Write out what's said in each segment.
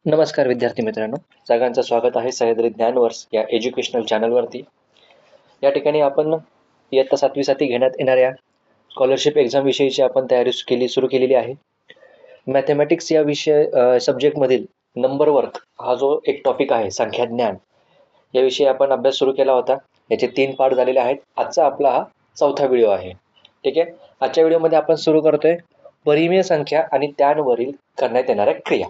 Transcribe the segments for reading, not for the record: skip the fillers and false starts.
नमस्कार विद्यार्थी मित्रांनो, सगळ्यांचं स्वागत आहे सह्याद्री ज्ञानवर्स या एज्युकेशनल चॅनलवरती. या ठिकाणी आपण इयत्ता 7वी घेण्यात येणाऱ्या स्कॉलरशिप एक्झामविषयीची आपण तयारी सुरू केलेली आहे. मॅथमॅटिक्स या सब्जेक्टमधील नंबर वर्क हा जो एक टॉपिक आहे, संख्याज्ञान, याविषयी आपण अभ्यास सुरू केला होता. याचे 3 पार्ट झालेले आहेत. आजचा आपला हा 4था व्हिडिओ आहे. ठीक आहे. आजच्या व्हिडिओमध्ये आपण सुरू करतोय परिमेय संख्या आणि त्यांवरील करण्यात येणाऱ्या क्रिया.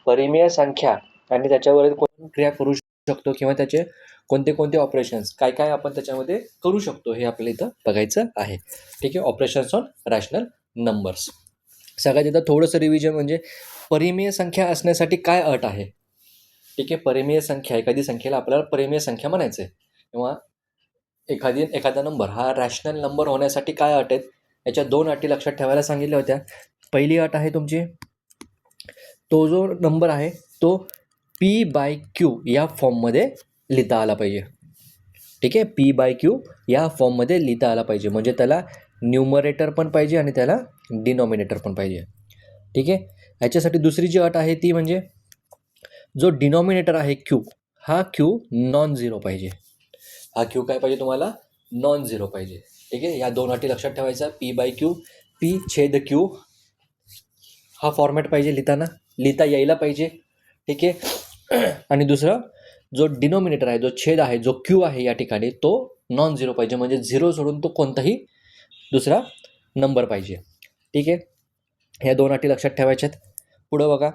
परिमेय संख्या आणि त्याच्यावरील कोणत्या क्रिया करू शकतो किंवा त्याचे कोणते कोणते ऑपरेशन्स काय काय आपण त्याच्यामध्ये करू शकतो हे आपल्याला इथं बघायचं आहे. ठीक आहे. Operations on rational numbers. सगळ्यात इथं थोडंसं रिव्हिजन म्हणजे परिमेय संख्या असण्यासाठी काय अट आहे. ठीक आहे. परिमेय संख्या, एखादी संख्येला आपल्याला परिमेय संख्या म्हणायचं आहे किंवा एखादा नंबर हा रॅशनल नंबर होण्यासाठी काय अट आहेत, याच्या 2 अटी लक्षात ठेवायला सांगितल्या होत्या. पहिली अट आहे तुमची, तो जो नंबर आहे तो P/Q या फॉर्ममध्ये लिहिता आला पाहिजे. ठीक आहे. P/Q या फॉर्ममध्ये लिहिता आला पाहिजे, म्हणजे त्याला न्यूमरेटर पण पाहिजे आणि त्याला डिनॉमिनेटर पण पाहिजे. ठीक आहे. याच्यासाठी दुसरी जी अट आहे ती म्हणजे जो डिनॉमिनेटर आहे Q, हा Q नॉन झिरो पाहिजे. हा Q काय पाहिजे तुम्हाला? नॉन झिरो पाहिजे. ठीक आहे. या 2 अटी लक्षात ठेवायचा. P/Q, P/Q हा फॉर्मॅट पाहिजे, लिहिता यायला पाहिजे. ठीक आहे. आणि दुसरं जो डिनॉमिनेटर आहे, जो छेद आहे, जो Q आहे या ठिकाणी, तो नॉन झिरो पाहिजे, म्हणजे झिरो सोडून तो कोणताही दुसरा नंबर पाहिजे. ठीक आहे. ह्या 2 अटी लक्षात ठेवायच्यात. पुढं बघा,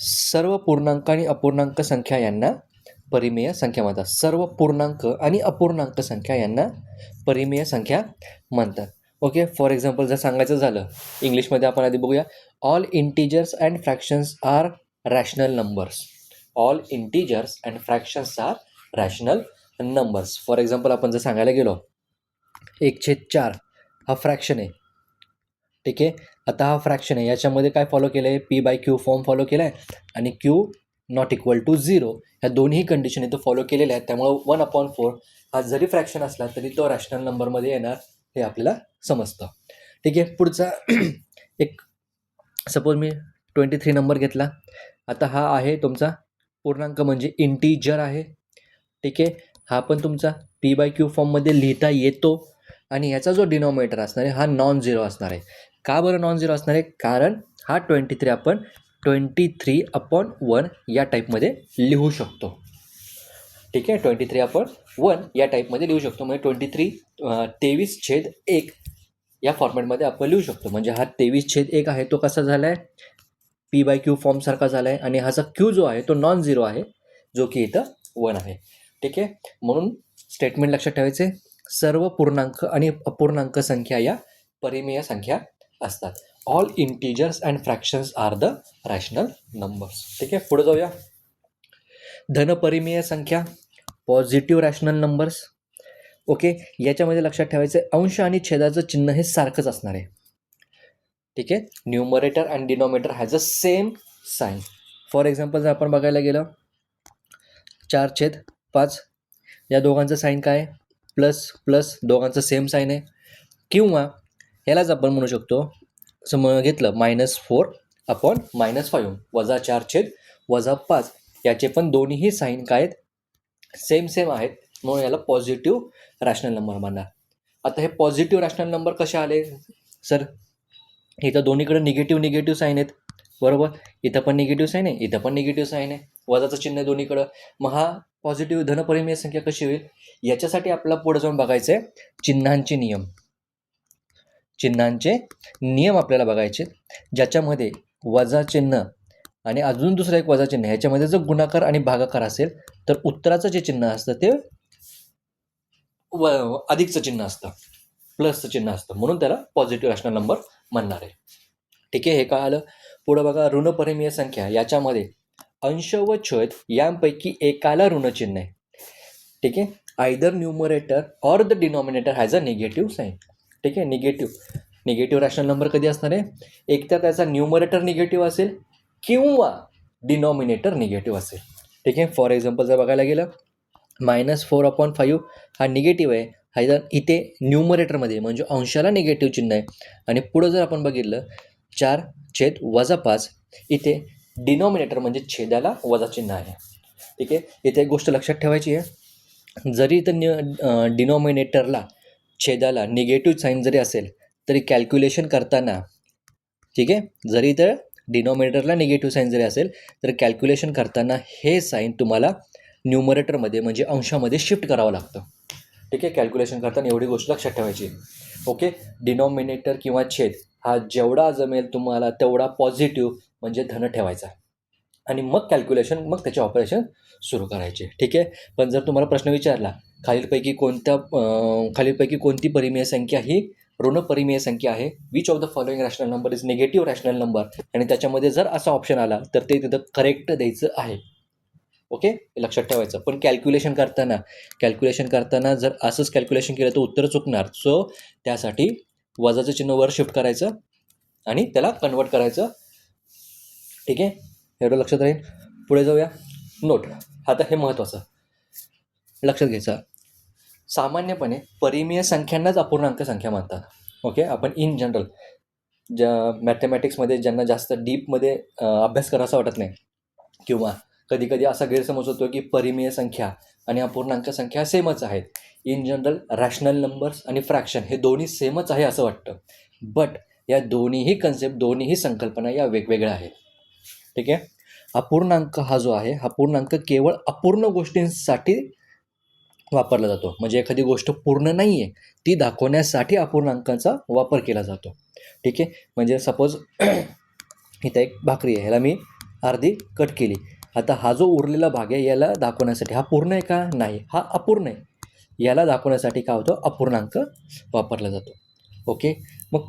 सर्व पूर्णांक आणि अपूर्णांक संख्या यांना परिमेय संख्या म्हणतात. सर्व पूर्णांक आणि अपूर्णांक संख्या यांना परिमेय संख्या म्हणतात. ओके. फॉर एक्झाम्पल जर सांगायचं झालं इंग्लिशमध्ये, आपण आधी बघूया. All integers and fractions are rational numbers. All integers and fractions are rational numbers. For example आपण जर सांगायला गेलो 1/4 हा फ्रॅक्शन आहे. ठीक आहे. आता हा फ्रॅक्शन आहे, याच्यामध्ये काय फॉलो केलं आहे? P/Q फॉर्म फॉलो केला आहे आणि Q नॉट इक्वल टू 0 ह्या दोन्ही कंडिशन इथं फॉलो केलेल्या आहेत. त्यामुळं 1/4 हा जरी फ्रॅक्शन असला तरी तो रॅशनल नंबरमध्ये येणार हे आपल्याला समजतं. ठीक आहे. पुढचा एक सपोज मी 23 नंबर घेतला. आता हा आहे तुमचा पूर्णांक म्हणजे इंटिजर आहे. ठीक आहे. हा पण तुमचा P/Q फॉर्ममध्ये लिहिता येतो आणि याचा जो डिनॉमिनेटर असणार आहे हा नॉन झिरो असणार आहे. का बरं नॉन झिरो असणार आहे? कारण हा 23 आपण 23/1 या टाईपमध्ये लिहू शकतो. ठीक आहे. 23/1 या टाईपमध्ये लिहू शकतो, म्हणजे 23/1 या फॉर्मॅटमध्ये आपण लिहू शकतो. म्हणजे हा 23/1 आहे तो कसा झाला आहे? P/Q फॉर्मसारखा झाला आहे आणि ह्याचा Q जो आहे तो नॉन झिरो आहे, जो की इथं 1 आहे. ठीक आहे. म्हणून स्टेटमेंट लक्षात ठेवायचे, सर्व पूर्णांक आणि अपूर्णांक संख्या या परिमेय संख्या असतात. All integers and fractions are the rational numbers. ठीक आहे. पुढे जाऊया. धनपरिमेय संख्या, पॉझिटिव्ह रॅशनल नंबर्स. ओके. याच्यामध्ये लक्षात ठेवायचं अंश आणि छेदाचं चिन्ह हे सारखंच असणार आहे. ठीक आहे. Numerator and denominator has a same sign. For example जर आपण बघायला गेलं 4/5 या दोघांचं साईन काय आहे? प्लस प्लस, दोघांचं सेम साईन आहे. किंवा ह्यालाच आपण म्हणू शकतो, घेतलं -4/-5 -4/-5 याचे पण दोन्हीही साईन काय आहेत? सेम आहेत, म्हणून याला पॉझिटिव्ह रॅशनल नंबर म्हणणार. आता हे पॉझिटिव्ह रॅशनल नंबर कसे आले सर? इथं दोन्हीकडे निगेटिव्ह साईन आहेत, बरोबर. इथं पण निगेटिव्ह साईन आहे, इथं पण निगेटिव्ह साईन आहे, वजाचं चिन्ह आहे दोन्हीकडं. मग हा पॉझिटिव्ह धनपरिमेय संख्या कशी होईल? याच्यासाठी आपल्याला पुढे जाऊन बघायचं आहे चिन्हांचे नियम आपल्याला बघायचे, ज्याच्यामध्ये वजा चिन्ह आणि अजून दुसरं एक वजा चिन्ह, ह्याच्यामध्ये जर गुणाकार आणि भागाकार असेल तर उत्तराचं जे चिन्ह असतं ते अधिकचं चिन्ह असतं, प्लसचं चिन्ह असतं, म्हणून त्याला पॉझिटिव्ह रॅशनल नंबर म्हणणार आहे. ठीक आहे. हे कळालं. पुढं बघा, ऋणपरिमेय संख्या, याच्यामध्ये अंश व छेद यांपैकी एकाला ऋणचिन्ह आहे. ठीक आहे. Either numerator or the denominator has a negative sign. ठीक आहे. निगेटिव्ह रॅशनल नंबर कधी असणार आहे? एकतर त्याचा न्यूमरेटर निगेटिव्ह असेल किंवा डिनॉमिनेटर निगेटिव्ह असेल. ठीक आहे. फॉर एक्झाम्पल जर बघायला गेलं -4/5 हा निगेटिव्ह आहे, हा इथे न्यूमरेटरमध्ये म्हणजे अंशाला निगेटिव्ह चिन्ह आहे. आणि पुढं जर आपण बघितलं 4/-5 इथे डिनॉमिनेटर म्हणजे छेदाला वजा चिन्ह आहे. ठीक आहे, इथे एक गोष्ट लक्षात ठेवायची आहे, जरी इथं डिनॉमिनेटरला छेदाला निगेटिव्ह साईन जरी असेल तरी कॅल्क्युलेशन करताना, ठीक आहे, जरी इथं डिनॉमिनेटरला निगेटिव्ह साईन जरी असेल तर कॅल्क्युलेशन करताना हे साईन तुम्हाला न्यूमरेटरमध्ये म्हणजे अंशामध्ये शिफ्ट करावं लागतं. ठीक आहे, कॅल्क्युलेशन करताना एवढी गोष्ट लक्षात ठेवायची. ओके, डिनॉमिनेटर किंवा छेद हा जेवढा जमेल तुम्हाला तेवढा पॉझिटिव्ह म्हणजे धन ठेवायचा आणि मग कॅल्क्युलेशन, मग त्याचे ऑपरेशन सुरू करायचे. ठीक आहे, पण जर तुम्हाला प्रश्न विचारला खालीलपैकी कोणती परिमेय संख्या ही ऋणपरिमेय संख्या आहे, which of the following rational number is negative rational number, आणि त्याच्यामध्ये जर असा ऑप्शन आला तर ते तिथं करेक्ट द्यायचं आहे. ओके, हे लक्षात ठेवायचं. पण कॅल्क्युलेशन करताना जर असंच कॅल्क्युलेशन केलं तर उत्तर चुकणार. सो त्यासाठी वजाचं चिन्ह वर शिफ्ट करायचं आणि त्याला कन्वर्ट करायचं. ठीक आहे, एवढं लक्षात राहील. पुढे जाऊया. नोट, आता हे महत्त्वाचं लक्षात घ्यायचं. सामान्यपणे परिमेय संख्यांनाच अपूर्णांक संख्या म्हणतात. ओके, आपण इन जनरल ज्या मॅथमॅटिक्समध्ये ज्यांना जास्त डीपमध्ये अभ्यास करायचा वाटत नाही, किंवा कधी कधी असा गैरसमज होतो की परिमेय संख्या आणि अपूर्णांक संख्या सेमच आहेत. इन जनरल रॅशनल नंबर्स आणि फ्रॅक्शन हे दोन्ही सेमच आहे असं वाटतं, बट या दोन्हीही कन्सेप्ट, दोन्हीही संकल्पना या वेगवेगळ्या आहेत. ठीक आहे, अपूर्णांक हा जो आहे, हा पूर्णांक केवळ अपूर्ण गोष्टींसाठी वापरला जातो. म्हणजे एखादी गोष्ट पूर्ण नाही आहे ती दाखवण्यासाठी अपूर्णांकाचा वापर केला जातो. ठीक आहे, म्हणजे सपोज इथं एक भाकरी आहे, ह्याला मी अर्धी कट केली. आता हा जो उरलेला भाग आहे याला दाखवण्यासाठी, हा पूर्ण आहे का? नाही, हा अपूर्ण आहे. याला दाखवण्यासाठी काय होतं, अपूर्णांक वापरला जातो. ओके, मग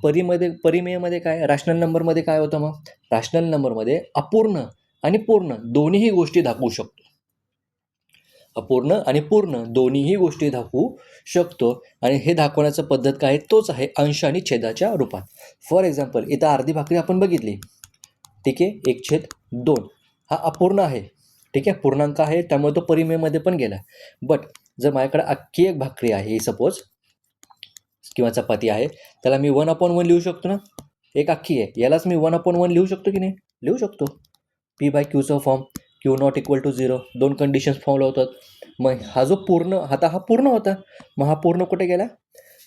परिमेयमध्ये काय, रॅशनल नंबरमध्ये काय होतं? मग रॅशनल नंबरमध्ये अपूर्ण आणि पूर्ण दोन्हीही गोष्टी दाखवू शकतो. अपूर्ण आणि पूर्ण दोन्हीही गोष्टी दाखवू शकतो, आणि हे दाखवण्याचं पद्धत काय, तोच आहे अंश आणि छेदाच्या रूपात. फॉर एक्झाम्पल, इथं अर्धी भाकरी आपण बघितली. ठीक आहे, 1/2 हा अपूर्ण आहे. ठीक आहे, पूर्णांक आहे त्यामुळे तो परिमेयमध्ये पण गेला. बट जर माझ्याकडे अख्खी एक भाकरी आहे सपोज, किंवा चपाती आहे, त्याला मी 1/1 लिहू शकतो ना. एक अख्खी आहे, यालाच मी 1/1 लिहू शकतो की नाही? लिहू शकतो. P/Qचा form, Q not equal to 0, दोन कंडिशन्स फॉलो होतात. मग हा जो पूर्ण, आता हा पूर्ण होता, मग हा पूर्ण कुठे गेला?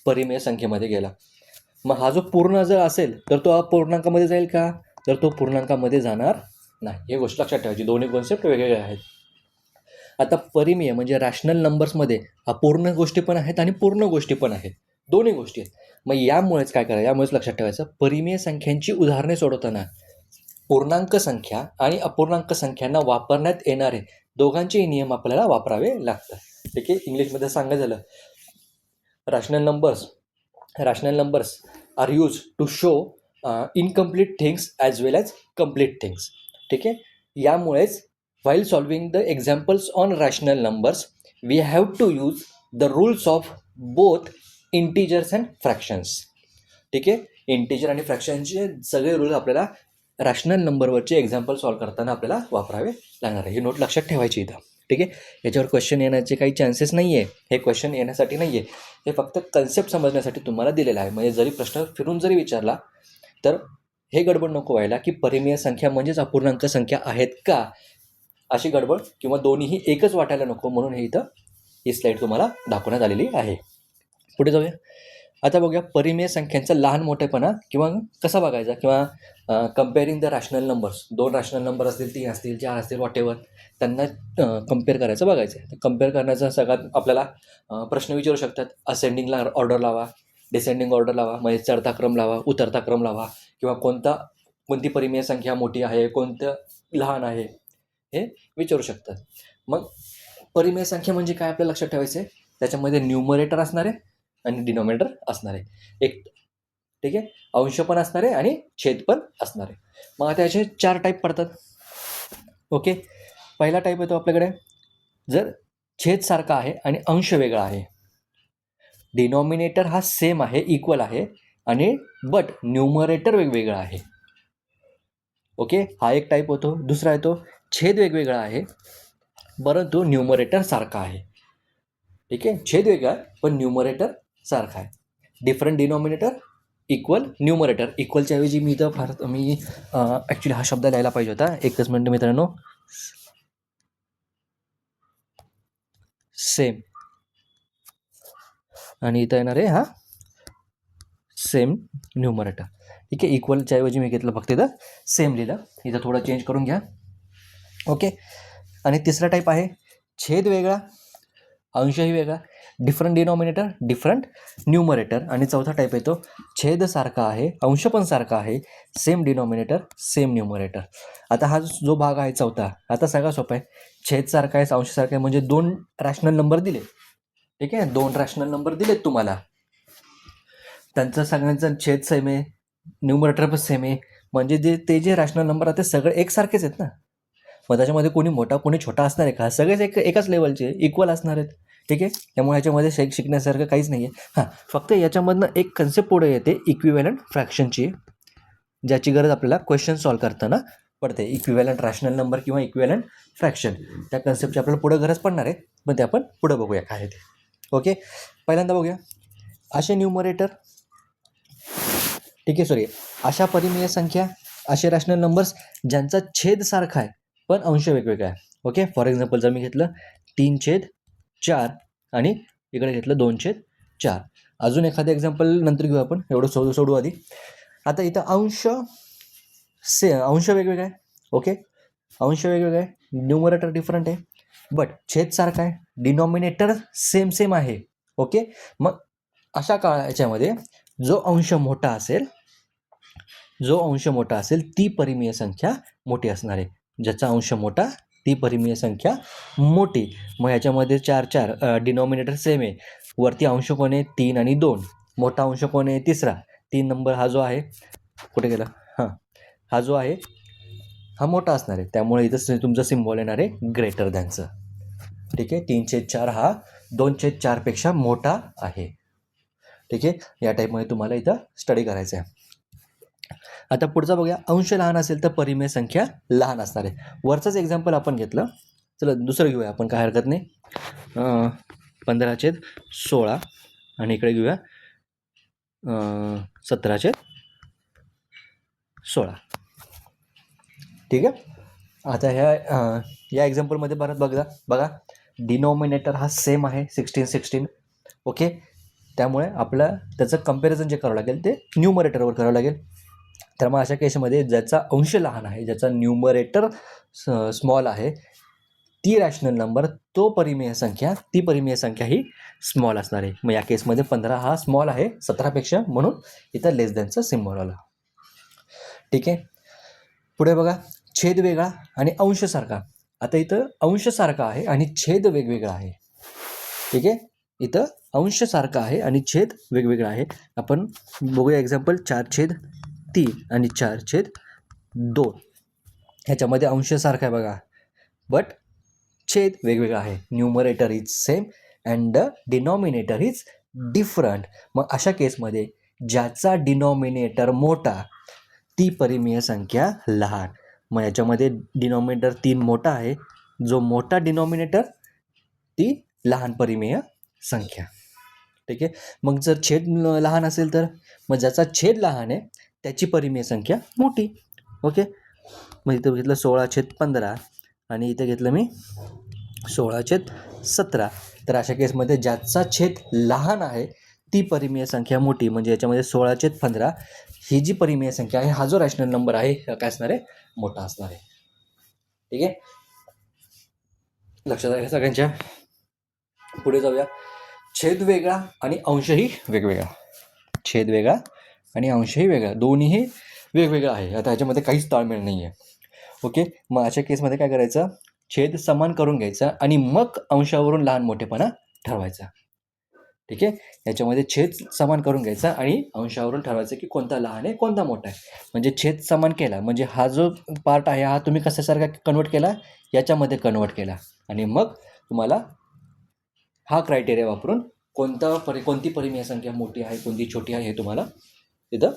परिमेय संख्येमध्ये गेला. मग हा जो पूर्ण जर असेल तर तो अपूर्णांकामध्ये जाईल का? तर तो पूर्णांकामध्ये जाणार नाही. हे गोष्ट लक्षात ठेवायची, दोन्ही कॉन्सेप्ट वेगवेगळे आहेत. आता परिमेय म्हणजे रॅशनल नंबर्समध्ये अपूर्ण गोष्टी पण आहेत आणि पूर्ण गोष्टी पण आहेत, दोन्ही गोष्टी आहेत. मग यामुळेच काय करायचं, यामुळेच लक्षात ठेवायचं, परिमेय संख्यांची उदाहरणे सोडवताना पूर्णांक संख्या आणि अपूर्णांक संख्यांना वापरण्यात येणारे दोघांचेही नियम आपल्याला वापरावे लागतात. ठीक आहे, इंग्लिशमध्ये सांगायचं झालं, rational numbers are use to show incomplete things as well as complete things. ठीक आहे, यामुळेच while solving the examples on rational numbers we have to use the rules of both integers and fractions. ठीक आहे, integer आणि फ्रॅक्शनचे सगळे rule आपल्याला rational नंबरवरचे example solve करताना आपल्याला वापरावे लागणार आहे. ही नोट लक्षात ठेवायची इथं. ठीक आहे, याच्यावर क्वेश्चन येण्याचे काही चान्सेस नाही आहे. हे क्वेश्चन येण्यासाठी नाही आहे, हे फक्त कन्सेप्ट समजण्यासाठी तुम्हाला दिलेलं आहे. म्हणजे जरी प्रश्न फिरून जरी विचारला तर हे गडबड नको व्हायला की परिमेय संख्या म्हणजेच अपूर्णांक संख्या आहेत का, अशी गडबड, किंवा दोन्हीही एकच वाटायला नको, म्हणून हे इथं ही स्लाईड तुम्हाला दाखवण्यात आलेली आहे. पुढे जाऊया. आता बघूया परिमेय संख्यांचा लहान मोठेपणा किंवा कसा बघायचा, किंवा कम्पेअरिंग द रॅशनल नंबर्स. दोन रॅशनल नंबर असतील, 3 असतील, 4 असतील, वॉटेवर, त्यांना कम्पेअर करायचं, बघायचं. कम्पेअर करण्याचा सगळ्यात आपल्याला प्रश्न विचारू शकतात, असेंडिंगला ऑर्डर लावा, डिसेंडिंग ऑर्डर लावा, म्हणजे चढता क्रम लावा, उतरता क्रम लावा, किंवा कोणती परिमेय संख्या मोठी आहे, कोणतं लहान आहे, हे विचारू शकतात. मग परिमेय संख्या म्हणजे काय आपल्याला लक्षात ठेवायचं आहे, त्याच्यामध्ये न्यूमरेटर असणार आहे आणि डिनॉमिनेटर असणार आहे एक. ठीक आहे, अंश पण असणार आहे आणि छेद पण असणार आहे. मग आता याचे 4 टाईप पडतात. ओके, पहिला टाईप येतो आपल्याकडे, जर छेद सारखा आहे आणि अंश वेगळा आहे, डिनॉमिनेटर हा सेम आहे, इक्वल आहे, आणि बट न्यूमरेटर वेगवेगळा आहे. ओके, हा एक टाईप होतो. दुसरा येतो छेद वेगवेगळा आहे परंतु न्यूमरेटर सारखा आहे. ठीक आहे, छेद वेगळा पण न्यूमरेटर सारखा आहे. Different denominator, equal numerator. इक्वलच्या ऐवजी मी इथं ॲक्च्युली हा शब्द लिहायला पाहिजे होता. एकच मिनिट मित्रांनो. सेम. आणि इथं येणार आहे हा सेम न्यूमरेटर. ठीक आहे. इक्वलच्या ऐवजी मी घेतलं फक्त इथं सेम लिहिलं. इथं थोडं चेंज करून घ्या. ओके. आणि तिसरा टाईप आहे छेद वेगळा, अंशही वेगळा. Different denominator, different numerator. आणि चौथा टाईप येतो छेद सारखा आहे, अंश पण सारखा आहे, सेम डिनॉमिनेटर, सेम न्यूमरेटर. आता हा जो भाग आहे चौथा, आता सगळा सोपा आहे. छेद सारखा आहे, अंश सारखा आहे, म्हणजे 2 रॅशनल नंबर दिले. ठीक आहे. 2 रॅशनल नंबर दिलेत तुम्हाला. त्यांचं सगळ्यांचं छेद सेम आहे, न्यूमरेटर पण सेम आहे. म्हणजे जे रॅशनल नंबर आहेत ते सगळे एकसारखेच आहेत ना. मग त्याच्यामध्ये कोणी मोठा कोणी छोटा असणार आहे का? सगळेच एकाच लेवलचे इक्वल असणार आहेत. ठीक आहे. त्यामुळे ह्याच्यामध्ये शिकण्यासारखं काहीच नाही आहे. हां, फक्त याच्यामधनं एक कन्सेप्ट पुढे येते इक्विव्हॅलंट फ्रॅक्शनची, ज्याची गरज आपल्याला क्वेश्चन सॉल्व करताना पडते. इक्विव्हॅलंट रॅशनल नंबर किंवा इक्विव्हॅलंट फ्रॅक्शन, त्या कन्सेप्टची आपल्याला पुढे गरज पडणार आहे. पण ते आपण पुढे बघूया काय आहे ते. ओके. पहिल्यांदा बघूया असे न्यूमरेटर. ठीक आहे. सॉरी, अशा परिमेय संख्या, असे रॅशनल नंबर्स ज्यांचा छेद सारखा आहे पण अंश वेगवेगळा आहे. ओके. फॉर एक्झाम्पल जर मी घेतलं 3/4 आणि इकडे घेतलं 2/4. अजून एखादं एक्झाम्पल नंतर घेऊ आपण, एवढं सोडू आधी. आता इथं अंश वेगवेगळा आहे. ओके. अंश वेगवेगळा आहे, न्यूमरेटर डिफरंट आहे, बट छेद सारखा आहे, डिनॉमिनेटर सेम आहे. ओके. मग अशा याच्यामध्ये जो अंश मोठा असेल ती परिमेय संख्या मोठी असणार आहे. ज्याचा अंश मोठा ती परिमेय संख्या मोठी. मग याच्यामध्ये 4 डिनॉमिनेटर सेम आहे. वरती अंश कोण आहे? 3 आणि 2. मोठा अंश कोण आहे? तिसरा. 3 नंबर हा जो आहे, कुठे गेला? हां, हा जो आहे हा मोठा असणार आहे. त्यामुळे इथं तुमचं सिम्बॉल येणार आहे ग्रेटर दॅनचं. ठीक आहे. 3/4 हा 2/4 पेक्षा मोठा आहे. ठीक आहे. या टाईपमध्ये तुम्हाला इथं स्टडी करायचं आहे. आता पुढचा बघूया. अंश लहान असेल तर परिमेय संख्या लहान असणार आहे. वरचंच एक्झाम्पल आपण घेतलं. चला दुसरं घेऊया आपण, काय हरकत नाही. 15/16 आणि इकडे घेऊया 17/16. ठीक आहे. आता या एक्झाम्पलमध्ये बघा डिनॉमिनेटर हा सेम आहे 16. ओके. त्यामुळे आपलं त्याचं कंपॅरिझन जे करावं लागेल ते न्यूमरेटरवर करावं लागेल. तर मग अशा केसमध्ये ज्याचा अंश लहान आहे, ज्याचा न्यूमरेटर स्मॉल आहे, ती रॅशनल नंबर, ती परिमेय संख्या ही स्मॉल असणार आहे. मग या केसमध्ये 15 हा स्मॉल आहे 17पेक्षा, म्हणून इथं लेस दॅनचा सिम्बॉल आला. ठीक आहे. पुढे बघा छेद वेगळा आणि अंश सारखा. आता इथं अंश सारखा आहे आणि छेद वेगवेगळा आहे. ठीक आहे. इथं अंश सारखा आहे आणि छेद वेगवेगळा आहे. आपण बघूया एक्झाम्पल 4/3 आणि 4/2. ह्याच्यामध्ये अंश सारखा आहे बघा, बट छेद वेगवेगळा आहे. Numerator is same and the denominator is different. मग अशा केसमध्ये ज्याचा डिनॉमिनेटर मोठा ती परिमेय संख्या लहान. मग याच्यामध्ये डिनॉमिनेटर 3 मोठा आहे, जो मोठा डिनॉमिनेटर ती लहान परिमेय संख्या. ठीक आहे. मग जर छेद लहान असेल तर मग ज्याचा छेद लहान आहे त्याची परिमेय संख्या मोठी. ओके. मग इथं घेतलं 16/15 आणि इथं घेतलं मी 16/17. तर अशा केसमध्ये ज्याचा छेद लहान आहे ती परिमेय संख्या मोठी. म्हणजे याच्यामध्ये 16/15 ही जी परिमेय संख्या आहे, हा जो रॅशनल नंबर आहे काय असणार आहे? मोठा असणार आहे. ठीक आहे. लक्षात आहे सगळ्यांच्या? पुढे जाऊया. छेद वेगळा आणि अंशही वेगवेगळा. छेद वेगळा आणि अंशही वेगळा, दोन्हीही वेगवेगळा आहे. आता ह्याच्यामध्ये काहीच ताळमेळ नाही आहे. ओके. मग अशा केसमध्ये काय करायचं? छेद समान करून घ्यायचा आणि मग अंशावरून लहान मोठेपणा ठरवायचा. ठीक आहे. याच्यामध्ये छेद समान करून घ्यायचा आणि अंशावरून ठरवायचं की कोणता लहान आहे कोणता मोठा आहे. म्हणजे छेद समान केला म्हणजे हा जो पार्ट आहे हा तुम्ही कशासारखा कन्वर्ट केला? याच्यामध्ये कन्वर्ट केला. आणि मग तुम्हाला हा क्रायटेरिया वापरून कोणती परिमेय संख्या मोठी आहे कोणती छोटी आहे हे तुम्हाला तिथं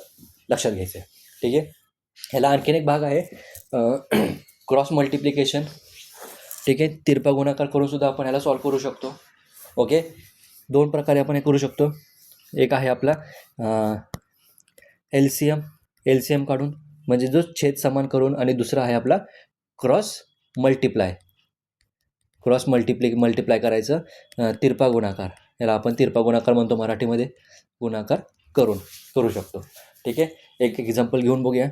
लक्षात घ्यायचं आहे. ठीक आहे. ह्याला आणखीन एक भाग आहे क्रॉस मल्टिप्लिकेशन. ठीक आहे. तिरपा गुणाकार करून सुद्धा आपण ह्याला सॉल्व करू शकतो. ओके. 2 प्रकारे आपण हे करू शकतो. एक आहे आपला एल सी एम काढून, म्हणजे जो छेद समान करून, आणि दुसरा आहे आपला क्रॉस मल्टिप्लाय. मल्टिप्लाय करायचं, तिरपा गुणाकार, याला आपण तिरपा गुणाकार म्हणतो मराठीमध्ये, गुणाकार करून करू शकतो. ठीक आहे, एक एक्झाम्पल घेऊन बघूया.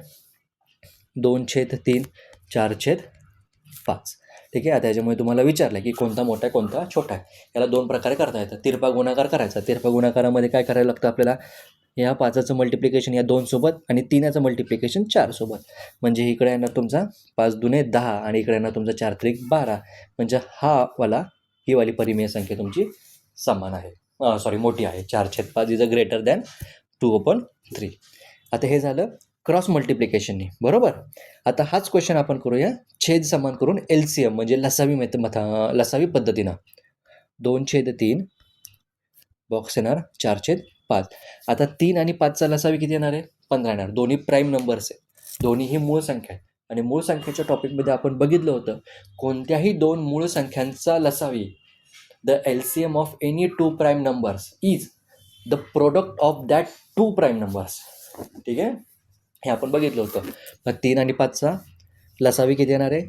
2/3 4/5. ठीक आहे, आता याच्यामुळे तुम्हाला विचारलं की कोणता मोठा आहे कोणता छोटा आहे. याला दोन प्रकारे करता येतं. तिरपा गुणाकार करायचा. तिरपा गुणाकारामध्ये काय करायला लागतं आपल्याला, या 5चं मल्टिप्लिकेशन या 2 सोबत आणि 3चं मल्टिप्लिकेशन 4 सोबत. म्हणजे इकडे येणार तुमचा 5 दुने 10 आणि इकडे येणार तुमचा 4 त्रिक 12. म्हणजे ही वाली परिमेय संख्या तुमची समान आहे, मोठी आहे. 4/5 इज अ ग्रेटर दॅन 2/3. आता हे झालं क्रॉस मल्टिप्लिकेशनने, बरोबर. आता हाच क्वेश्चन आपण करूया छेद समान करून LCM म्हणजे लसावी पद्धतीनं. 2/3 बॉक्स येणार 4/5. आता 3 आणि 5चा लसावी किती येणार आहे, 15 येणार. दोन्ही प्राईम नंबर्स आहे, दोन्ही ही मूळ संख्या आहे. आणि मूळ संख्येच्या टॉपिकमध्ये आपण बघितलं होतं, कोणत्याही दोन मूळ संख्यांचा लसावी, the LCM of any two prime numbers is the product of that two prime numbers. ठीक आहे, हे आपण बघितलं होतं. मग 3 आणि 5चा लसावी किती येणार आहे,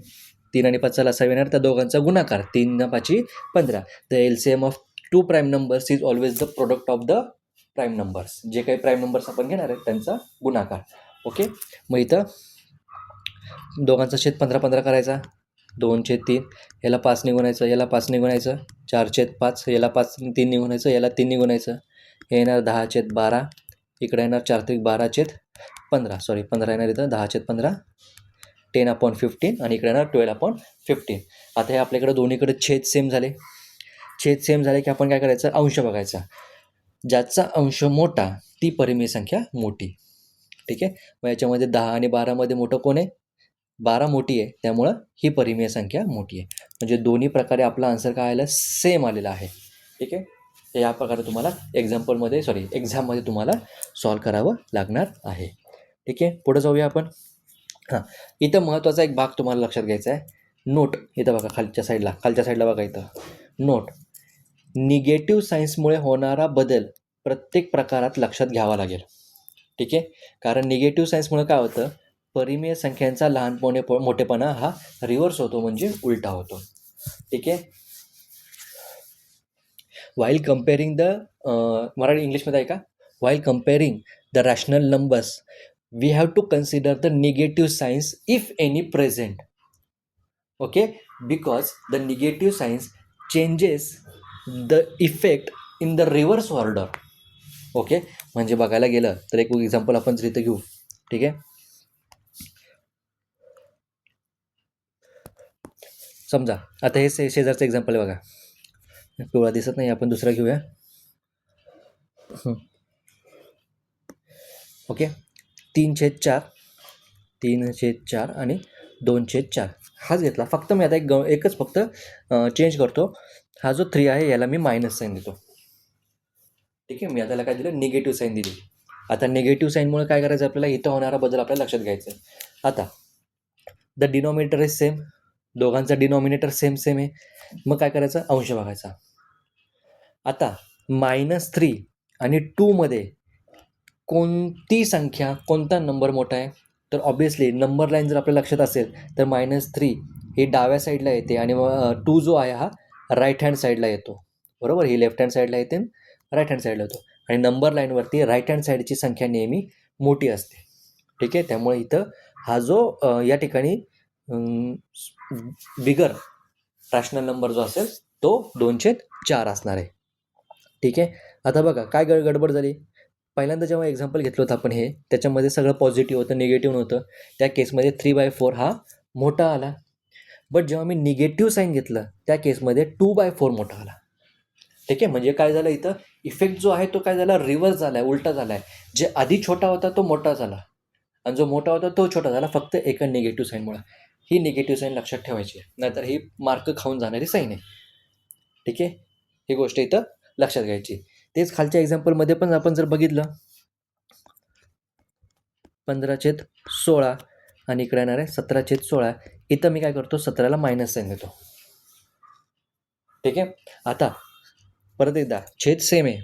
3 आणि 5चा लसावी येणार त्या दोघांचा गुणाकार, 3 आणि 5 15. The LCM of two prime numbers is always the product of the prime numbers. जे काही प्राईम नंबर्स आपण घेणार आहेत त्यांचा गुणाकार. ओके, मग इथं दोघांचा छेद 15 करायचा. 2/3 याला 5 निघुणायचं, याला 5 निघुणायचं. 4/5 याला 5 3 निघुणायचं, याला 3 निघुणायचं. हे येणार 10/12. इकडे येणार 4 त्रिक 12/15. 15 येणार इथं, 10/15 10/15 आणि इकडे येणार 12/15. आता हे आपल्याकडे दोन्हीकडे छेद सेम झाले. छेद सेम झाले की आपण काय करायचं, अंश बघायचा. ज्याचा अंश मोठा ती परिमेय संख्या मोठी. ठीक आहे, मग याच्यामध्ये 10 आणि 12मध्ये मोठं कोण आहे, 12 मोठी आहे, त्यामुळं ही परिमेय संख्या मोठी आहे. म्हणजे दोन्ही प्रकारे आपला आन्सर काय आलं, सेम आलेला आहे. ठीक आहे, हे या प्रकारे तुम्हाला एक्झाममध्ये तुम्हाला सॉल्व करावं लागणार आहे. ठीक आहे, पुढे जाऊया आपण. हां, इथं महत्त्वाचा एक भाग तुम्हाला लक्षात घ्यायचा आहे. नोट, इथं बघा खालच्या साईडला बघा, इथं नोट. निगेटिव्ह सायन्समुळे होणारा बदल प्रत्येक प्रकारात लक्षात घ्यावा लागेल. ठीक आहे, कारण निगेटिव्ह सायन्समुळे काय होतं, परिमेय संख्यांचा मोठेपणा हा रिव्हर्स होतो, म्हणजे उलटा होतो. ठीक आहे, वाईल कम्पेअरिंग द मराठी इंग्लिशमध्ये आहे का, while comparing the rational numbers we have to consider the negative signs if any present. Okay, because the negative signs changes the effect in the reverse order. Okay, म्हणजे बघायला गेलं तर एक example आपण जर इथं घेऊ. ठीक आहे, समजा आता हे शेजारचं एक्झाम्पल आहे बघा, पिवळा दिसत नाही, आपण दुसरा घेऊया. ओके, 3/4 आणि 2/4 हाच घेतला. फक्त मी आता एकच फक्त चेंज करतो. हा जो 3 आहे याला मी मायनस साईन देतो. ठीक आहे, मी आता त्याला काय दिलं, निगेटिव्ह साईन दिली. आता निगेटिव्ह साईनमुळे काय करायचं आपल्याला, इथं होणारा बदल आपल्याला लक्षात घ्यायचा. आता द डिनॉमिनेटर इज सेम, दोघांचा डिनॉमिनेटर सेम आहे. मग काय करायचं, अंश बघायचा. आता -3 आणि 2 मध्ये कोणता नंबर मोठा आहे, तर ऑब्विसली नंबर लाईन जर आपल्या लक्षात असेल तर -3 ही डाव्या साईडला येते आणि 2 जो आहे हा राईट हँड साईडला येतो, बरोबर. ही लेफ्ट हँड साईडला येते, राईट हँड साईडला येतो. आणि नंबर लाईनवरती राईट हँड साईडची संख्या नेहमी मोठी असते. ठीक आहे, त्यामुळे इथं हा जो या ठिकाणी बिगर रॅशनल नंबर जो असेल तो 2/4 असणार आहे. ठीक आहे, आता बघा काय गडबड झाली. पहिल्यांदा जेव्हा एक्झाम्पल घेतलं होतं आपण, हे त्याच्यामध्ये सगळं पॉझिटिव्ह होतं, निगेटिव्ह नव्हतं. त्या केसमध्ये 3/4 हा मोठा आला. बट जेव्हा मी निगेटिव्ह साईन घेतलं त्या केसमध्ये 2/4 मोठा आला. ठीक आहे, म्हणजे काय झालं, इथं इफेक्ट जो आहे तो काय झाला, रिव्हर्स झाला आहे, उलटा झाला आहे. जे आधी छोटा होता तो मोठा झाला आणि जो मोठा होता तो छोटा झाला, फक्त एका निगेटिव्ह साईनमुळे. ही निगेटिव्ह साईन लक्षात ठेवायची आहे, नाहीतर ही मार्क खाऊन जाणारी साईन आहे. ठीक आहे, ही गोष्ट इथं लक्षात घ्यायची. तेच खालच्या एक्झाम्पलमध्ये पण आपण जर बघितलं, 15/16 आणि इकडे येणार आहे 17/16. इथं मी काय करतो, 17ला मायनस साईन देतो. ठीक आहे, आता परत एकदा छेद सेम आहे,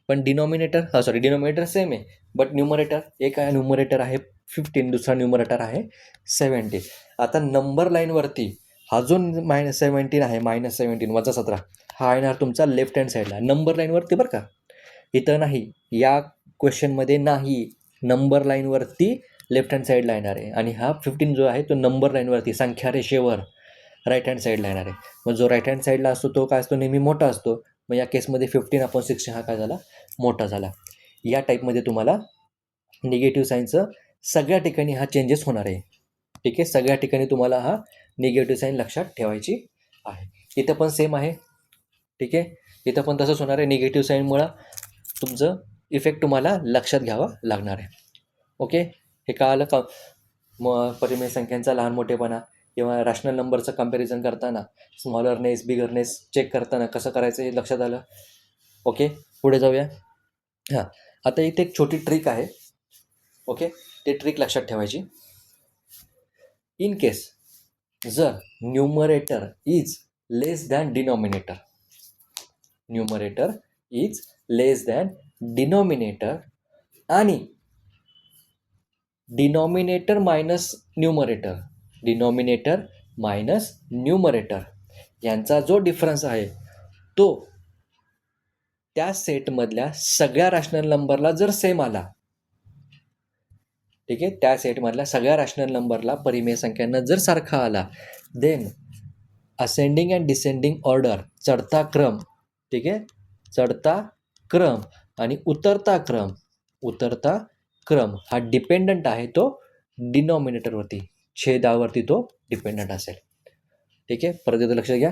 पण डिनॉमिनेटर सेम आहे, बट न्यूमरेटर एक आहे, न्यूमरेटर आहे 15, दुसरा न्यूमरेटर आहे 17. आता नंबर लाईनवरती हा जो -17 आहे, -17 वजा 17, हा येणार तुमचा लेफ्ट हँड साईडला नंबर लाईनवरती बरं का, इथं नाही, या क्वेश्चनमध्ये नाही. नंबर लाईनवरती लेफ्ट हँड साईडला येणार आहे, आणि हा 15 जो आहे तो नंबर लाईनवरती संख्या रेषेवर राईट हँड साईडला येणार आहे. मग जो राईट हँड साईडला असतो तो काय असतो, नेहमी मोठा असतो. मग या केसमध्ये 15/16 हा काय झाला, मोठा झाला. या टाईपमध्ये तुम्हाला निगेटिव्ह साईनचं सगळ्या ठिकाणी हा चेंजेस होणार आहे. ठीक आहे, सगळ्या ठिकाणी तुम्हाला हा निगेटिव्ह साईन लक्षात ठेवायची आहे. इथं पण सेम आहे. ठीक आहे, इथं पण तसंच होणार आहे. निगेटिव्ह साईनमुळं तुमचं इफेक्ट तुम्हाला लक्षात घ्यावा लागणार आहे. ओके, हे कळालं का? मग परिमेय संख्यांचा लहान मोठेपणा किंवा रॅशनल नंबरचं कम्पॅरिझन करताना स्मॉलरनेस बिगरनेस चेक करताना कसं करायचं हे लक्षात आलं. ओके, पुढे जाऊया. हां, आता इथे एक छोटी ट्रिक आहे. ओके, ते ट्रिक लक्षात ठेवायची. इन केस जर numerator is less than denominator, numerator is less than denominator आणि डिनॉमिनेटर मायनस न्यूमरेटर यांचा जो डिफरन्स आहे तो त्या सेटमधल्या सगळ्या रॅशनल नंबरला जर सेम आला, ठीक आहे, त्या सेटमधल्या सगळ्या रॅशनल नंबरला परिमेय संख्यांना जर सारखा आला, then ascending and descending order, चढता क्रम, ठीक आहे, चढता क्रम आणि उतरता क्रम हा डिपेंडंट आहे तो डिनॉमिनेटरवरती, छेदावरती तो डिपेंडंट असेल. ठीक आहे, परत एकदा लक्षात घ्या.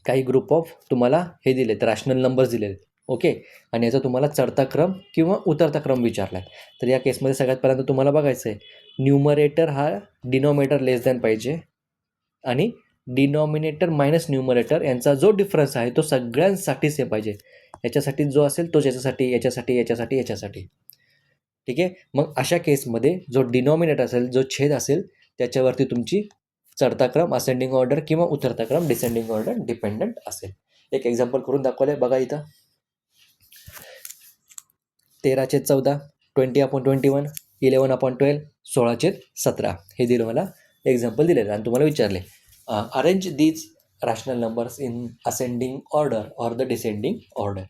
काही ग्रुप ऑफ तुम्हाला हे दिलेत, रॅशनल नंबर्स दिलेत. ओके, आणि याचा तुम्हाला चढता क्रम किंवा उतरता क्रम विचारला आहे. तर या केसमध्ये सगळ्यात पहिल्यांदा तुम्हाला बघायचं आहे, न्यूमरेटर हा डिनॉमिनेटर लेस दॅन पाहिजे आणि डिनॉमिनेटर मायनस न्यूमरेटर यांचा जो डिफरन्स आहे तो सगळ्यांसाठी सेम पाहिजे. याच्यासाठी जो असेल तोच याच्यासाठी. ठीक आहे, मग अशा केसमध्ये जो डिनॉमिनेटर असेल, जो छेद असेल, त्याच्यावरती तुमची चढता क्रम असेंडिंग ऑर्डर किंवा उतरता क्रम डिसेंडिंग ऑर्डर डिपेंडंट असेल. एक एक्झाम्पल करून दाखवलंय बघा इथं. 13/14, 20/21, 11/12, 16/17 हे दिलं, मला एक्झाम्पल दिलेलं आणि तुम्हाला विचारले arrange these rational numbers in ascending order or the descending order.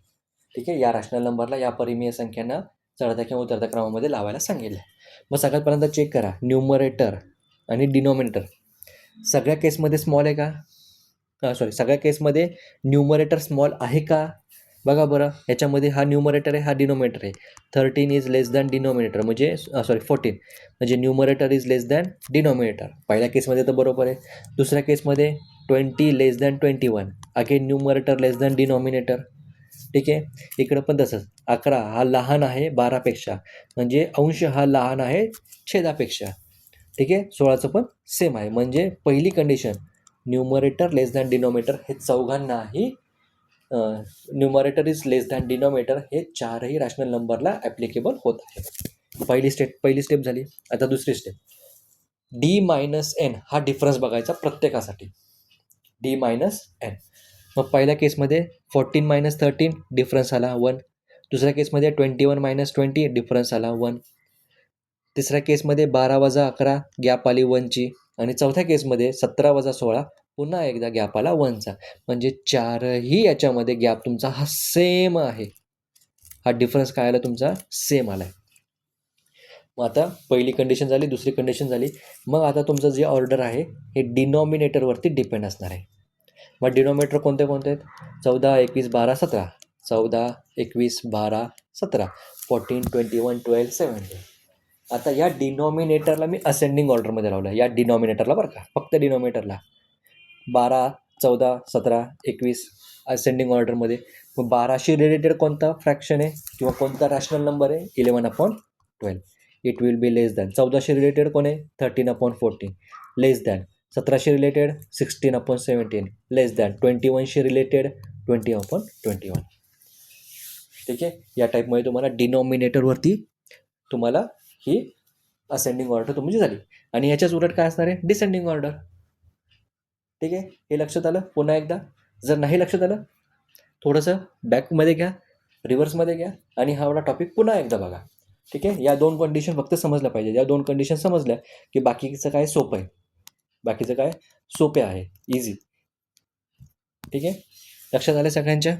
ठीक आहे, या रॅशनल नंबरला या परिमेय संख्यांना चढत्या किंवा उतरत्या क्रमामध्ये लावायला सांगितलं. मग सगळ्यात पहिल्यांदा चेक करा, न्यूमरेटर आणि डिनॉमिनेटर सगळ्या केसमध्ये स्मॉल आहे का? सगळ्या केसमध्ये न्यूमरेटर स्मॉल आहे का? बघा बरं, याच्यामध्ये हा न्यूमरेटर आहे, हा डिनॉमिनेटर आहे. 13 इज लेस दॅन डिनॉमिनेटर म्हणजे 14 म्हणजे numerator is less than denominator. पहिल्या केसमध्ये तर बरोबर आहे. दुसऱ्या केसमध्ये 20 लेस than 21, again numerator less than denominator. ठीक आहे, इकडं पण तसंच. 11 हा लहान आहे 12पेक्षा म्हणजे अंश हा लहान आहे छेदापेक्षा. ठीक आहे, 16चं पण सेम आहे. म्हणजे पहिली condition numerator less than denominator हे चौघांनाही, numerator is less than denominator हे चारही रॅशनल नंबरला ॲप्लिकेबल होत आहे. पहिली स्टेप झाली. आता दुसरी स्टेप, D-N हा डिफरन्स बघायचा प्रत्येकासाठी. D-N. मग पहिल्या केसमध्ये 14 - 13 डिफरन्स आला 1. दुसऱ्या केसमध्ये 21 - 20 डिफरन्स आला 1. तिसऱ्या केसमध्ये 12 - 11 गॅप आली 1ची. आणि चौथ्या केसमध्ये 17 - 16 पुन्हा एकदा गॅप आला 1चा. म्हणजे चारही याच्यामध्ये गॅप तुमचा हा सेम आहे. हा डिफरन्स काय आला तुमचा? सेम आला आहे. मग आता पहिली कंडिशन झाली, दुसरी कंडिशन झाली. मग आता तुमचं जे ऑर्डर आहे हे डिनॉमिनेटरवरती डिपेंड असणार आहे. मग डिनॉमिनेटर कोणते आहेत? 14, 21, 12, 17. 14, 21, 12, 17. 14, 21, 12, 17. आता या डिनॉमिनेटरला मी असेंडिंग ऑर्डरमध्ये लावलं आहे. या डिनॉमिनेटरला बरं का, फक्त डिनॉमिनेटरला 12, 14, 17, 21 असेंडिंग ऑर्डरमध्ये. मग 12शी रिलेटेड कोणता फ्रॅक्शन आहे किंवा कोणता रॅशनल नंबर आहे? 11/12. It will be less than. 14शी रिलेटेड कोण आहे? 13/14 लेस दॅन. 17शी रिलेटेड 16/17 लेस दॅन. 21शी रिलेटेड 20/21. ठीक आहे, या टाईपमध्ये तुम्हाला डिनॉमिनेटरवरती तुम्हाला ही असेंडिंग ऑर्डर तुमची झाली. आणि याच्याच उलट काय असणार आहे? Descending order. ठीक आहे, हे लक्षात आलं? पुन्हा एकदा जर नाही लक्षात आलं थोडंसं बॅकमध्ये घ्या, रिव्हर्समध्ये घ्या आणि हा एवढा टॉपिक पुन्हा एकदा बघा. ठीक आहे, या 2 कंडिशन फक्त समजल्या पाहिजे. या 2 कंडिशन समजल्या की बाकीचं काय सोपं आहे, बाकीचं काय सोपे आहे, इझी. ठीक आहे, लक्षात आलं सगळ्यांच्या?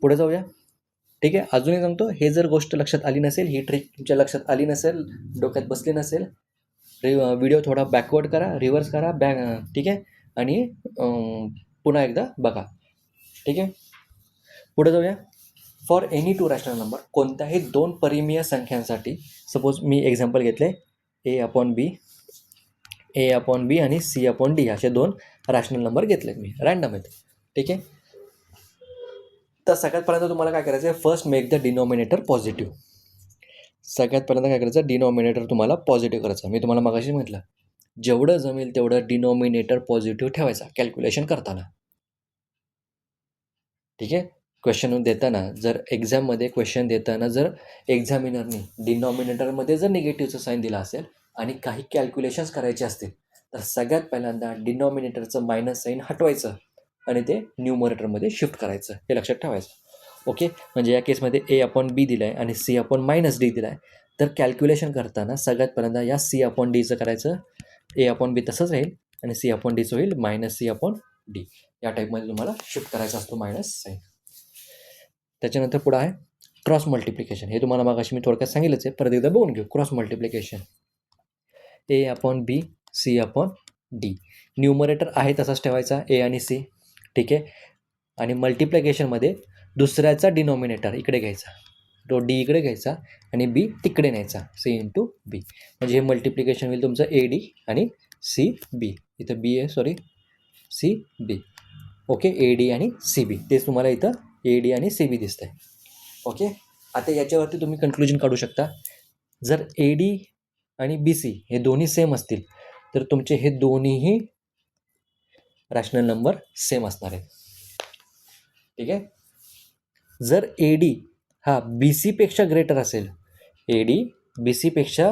पुढे जाऊया. ठीक आहे, अजूनही सांगतो, हे जर गोष्ट लक्षात आली नसेल, ही ट्रिक तुमच्या लक्षात आली नसेल, डोक्यात बसली नसेल, व्हिडिओ थोडा बॅकवर्ड करा, रिव्हर्स करा, ठीक आहे, आणि पुन्हा एकदा बघा. ठीक आहे, पुढे जाऊया. फॉर एनी 2 रॅशनल नंबर, कोणत्याही 2 परिमेय संख्यांसाठी, सपोज मी एक्झाम्पल घेतले ए अपॉन बी आणि सी अपॉन डी, असे 2 रॅशनल नंबर घेतलेत मी, रँडम आहेत. ठीक आहे, तर सगळ्यात पहिल्यांदा तुम्हाला काय करायचं आहे, first make the denominator positive. सगळ्यात पहिल्यांदा काय करायचं, डिनॉमिनेटर तुम्हाला पॉझिटिव्ह करायचं. मी तुम्हाला मगाशी म्हटलं, जेवढं जमेल तेवढं डिनॉमिनेटर पॉझिटिव्ह ठेवायचा कॅल्क्युलेशन करताना. ठीक आहे, क्वेश्चन देताना, जर एक्झाममध्ये क्वेश्चन देताना जर एक्झामिनरनी डिनॉमिनेटरमध्ये जर निगेटिव्हचं साईन दिलं असेल आणि काही कॅल्क्युलेशन्स करायचे असतील, तर सगळ्यात पहिल्यांदा डिनॉमिनेटरचं मायनस साईन हटवायचं आणि ते न्यूमरेटरमध्ये शिफ्ट करायचं, हे लक्षात ठेवायचं. ओके, म्हणजे या केसमध्ये ए अपॉन बी दिलं आहे आणि सी अपॉन मायनस डी दिला आहे, तर कॅल्क्युलेशन करताना सगळ्यात पहिल्यांदा या सी अपॉन डीचं करायचं, ए अपॉन बी तसंच राहील आणि सी अपॉन डीचं होईल मायनस सी अपॉन डी. या टाईपमध्ये तुम्हाला शिफ्ट करायचा असतो मायनस साईन. त्याच्यानंतर पुढं आहे क्रॉस मल्टिप्लिकेशन. हे तुम्हाला मागाशी मी थोडक्यात सांगितलंच आहे, परत एकदा बघून घेऊ. Cross multiplication, A upon B C upon D. Numerator आहे तसाच ठेवायचा, ए आणि सी. ठीक आहे, आणि मल्टिप्लिकेशनमध्ये दुसऱ्याचा डिनॉमिनेटर इकडे घ्यायचा, तो डी इकडे घ्यायचा आणि बी तिकडे न्यायचा, सी इंटू बी. म्हणजे हे मल्टिप्लिकेशन होईल तुमचं ए डी आणि सी बी. इथं बी आहे, sorry, C B. Okay, A D आणि सी बी, तेच तुम्हाला इथं ए डी आणि सी बी दिसतं आहे. ओके, आता याच्यावरती तुम्ही कन्क्लुजन काढू शकता, जर ए डी आणि बी सी हे दोन्ही सेम असतील तर तुमचे हे दोन्हीही रॅशनल नंबर सेम असणार आहेत. ठीक आहे, जर ए डी हा बी सीपेक्षा ग्रेटर असेल, ए डी बी सीपेक्षा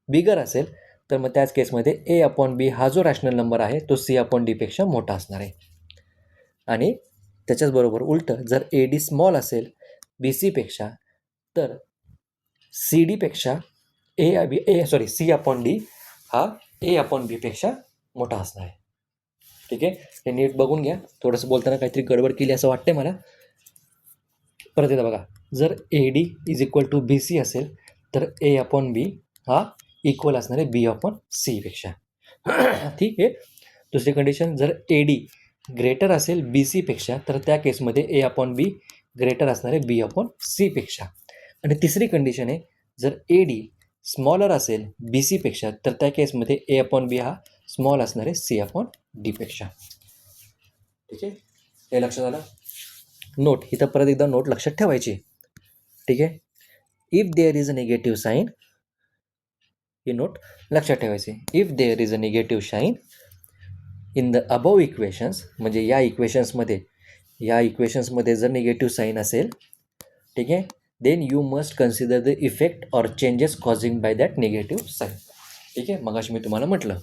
बिगर असेल, तर मग त्याच केसमध्ये ए अपॉन बी हा जो रॅशनल नंबर आहे तो सी अपॉन डीपेक्षा मोठा असणार आहे. आणि त्याच्याचबरोबर उलटं, जर ए डी स्मॉल असेल बी सीपेक्षा, तर सी डीपेक्षा सी अपॉन डी हा ए अपॉन बीपेक्षा मोठा असणार आहे. ठीक आहे, हे नीट बघून घ्या. थोडंसं बोलताना काहीतरी गडबड केली असं वाटतंय मला. परत एकदा बघा, जर A D is equal to B C असेल तर ए अपॉन बी हा इक्वल असणार आहे बी अपॉन सीपेक्षा. ठीक आहे, दुसरी कंडिशन, जर ए डी ग्रेटर असेल बी सीपेक्षा, तर त्या केसमध्ये ए अपॉन बी ग्रेटर असणार आहे बी अपॉन सीपेक्षा. आणि तिसरी कंडिशन आहे, जर ए डी स्मॉलर असेल बी सीपेक्षा, तर त्या केसमध्ये ए अपॉन बी हा स्मॉल असणार आहे सी अपॉन डीपेक्षा. ठीक आहे, हे लक्षात आलं. नोट, इथं परत एकदा नोट लक्षात ठेवायची. ठीक आहे, if there is a negative sign, ही नोट लक्षात ठेवायची. If there is a negative sign in the above equations, म्हणजे या इक्वेशन्समध्ये जर निगेटिव्ह साईन असेल, ठीक आहे, then you must consider the effect or changes causing by that negative sign. ठीक आहे, मगाशी मी तुम्हाला म्हटलं,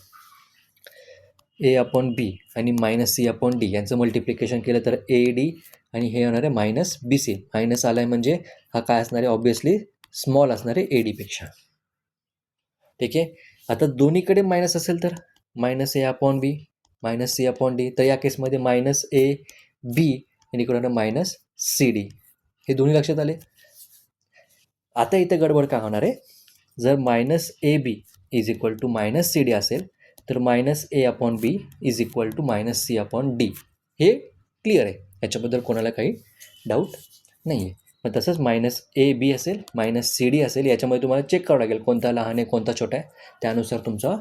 ए अपॉन बी आणि मायनस सी अपॉन डी यांचं मल्टिप्लिकेशन केलं तर ए डी आणि हे येणार आहे मायनस बी सी. मायनस आला आहे म्हणजे हा काय असणार आहे, ऑब्वियसली स्मॉल असणार आहे ए डीपेक्षा. ठीक आहे, आता दोन्हीकडे मायनस असेल तर minus A upon B minus C upon D, तर या केसमध्ये मायनस ए बी आणि इकडं मायनस सी डी, हे दोन्ही लक्षात आले. आता इथे गडबड काय होणार आहे, जर minus A B is equal to minus C D असेल तर minus A upon B is equal to minus C upon D. हे क्लिअर आहे, याच्याबद्दल कोणाला काही डाऊट नाही आहे. मग तसंच मायनस ए बी असेल मायनस सी डी असेल, याच्यामध्ये तुम्हाला चेक करावं लागेल कोणता लहान आहे कोणता छोटा आहे, त्यानुसार तुमचा